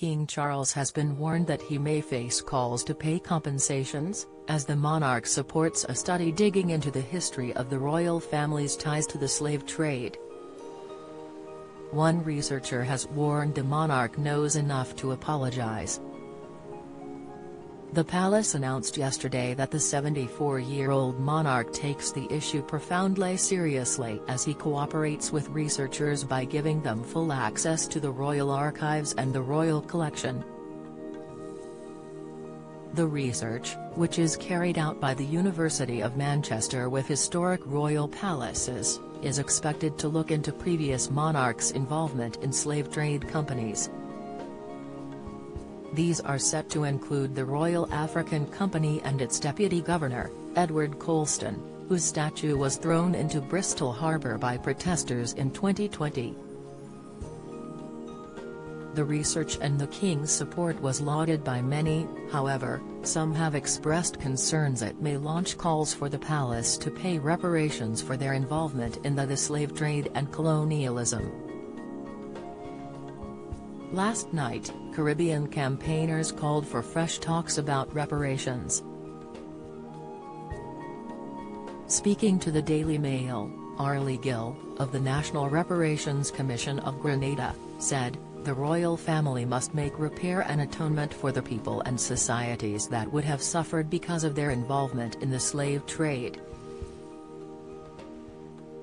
King Charles has been warned that he may face calls to pay compensations, as the monarch supports a study digging into the history of the royal family's ties to the slave trade. One researcher has warned the monarch knows enough to apologize. The palace announced yesterday that the 74-year-old monarch takes the issue profoundly seriously as he cooperates with researchers by giving them full access to the royal archives and the royal collection. The research, which is carried out by the University of Manchester with historic royal palaces, is expected to look into previous monarchs' involvement in slave trade companies. These are set to include the Royal African Company and its deputy governor, Edward Colston, whose statue was thrown into Bristol Harbour by protesters in 2020. The research and the King's support was lauded by many, however, some have expressed concerns it may launch calls for the palace to pay reparations for their involvement in the slave trade and colonialism. Last night, Caribbean campaigners called for fresh talks about reparations. Speaking to the Daily Mail, Arlie Gill, of the National Reparations Commission of Grenada, said, "The royal family must make repair and atonement for the people and societies that would have suffered because of their involvement in the slave trade.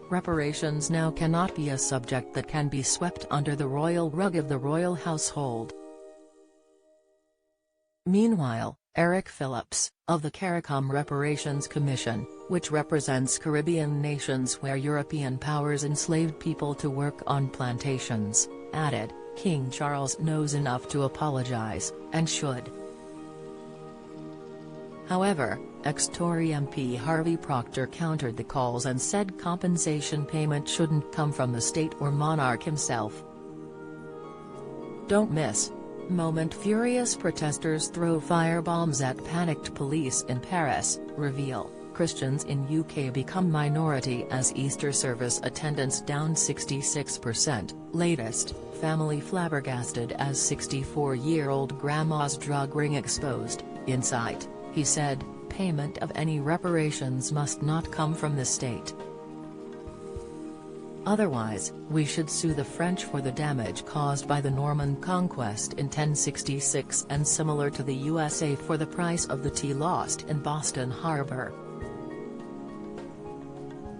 Reparations now cannot be a subject that can be swept under the royal rug of the royal household." Meanwhile, Eric Phillips, of the CARICOM Reparations Commission, which represents Caribbean nations where European powers enslaved people to work on plantations, added, "King Charles knows enough to apologize, and should." However, ex-Tory MP Harvey Procter countered the calls and said compensation payment shouldn't come from the state or monarch himself. Don't miss. Moment furious protesters throw firebombs at panicked police in Paris, reveal, Christians in UK become minority as Easter service attendance down 66%, latest, family flabbergasted as 64-year-old grandma's drug ring exposed, insight. He said, payment of any reparations must not come from the state. Otherwise, we should sue the French for the damage caused by the Norman conquest in 1066 and similar to the USA for the price of the tea lost in Boston Harbor.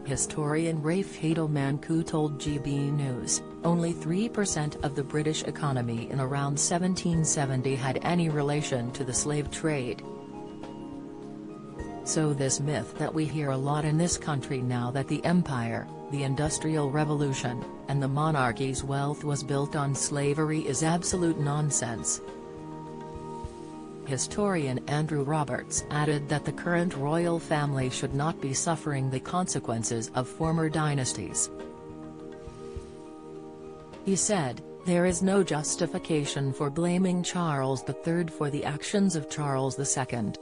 Historian Rafe Hadelman-Ku told GB News, only 3% of the British economy in around 1770 had any relation to the slave trade. So this myth that we hear a lot in this country now that the empire, the Industrial Revolution, and the monarchy's wealth was built on slavery is absolute nonsense. Historian Andrew Roberts added that the current royal family should not be suffering the consequences of former dynasties. He said, there is no justification for blaming Charles III for the actions of Charles II.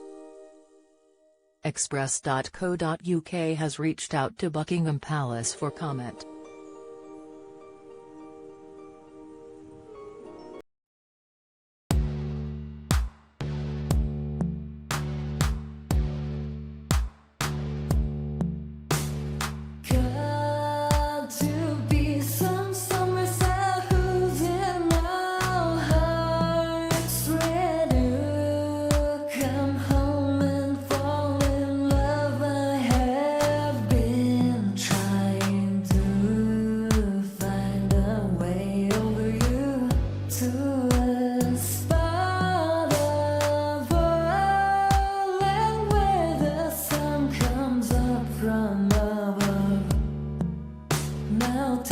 Express.co.uk has reached out to Buckingham Palace for comment. Now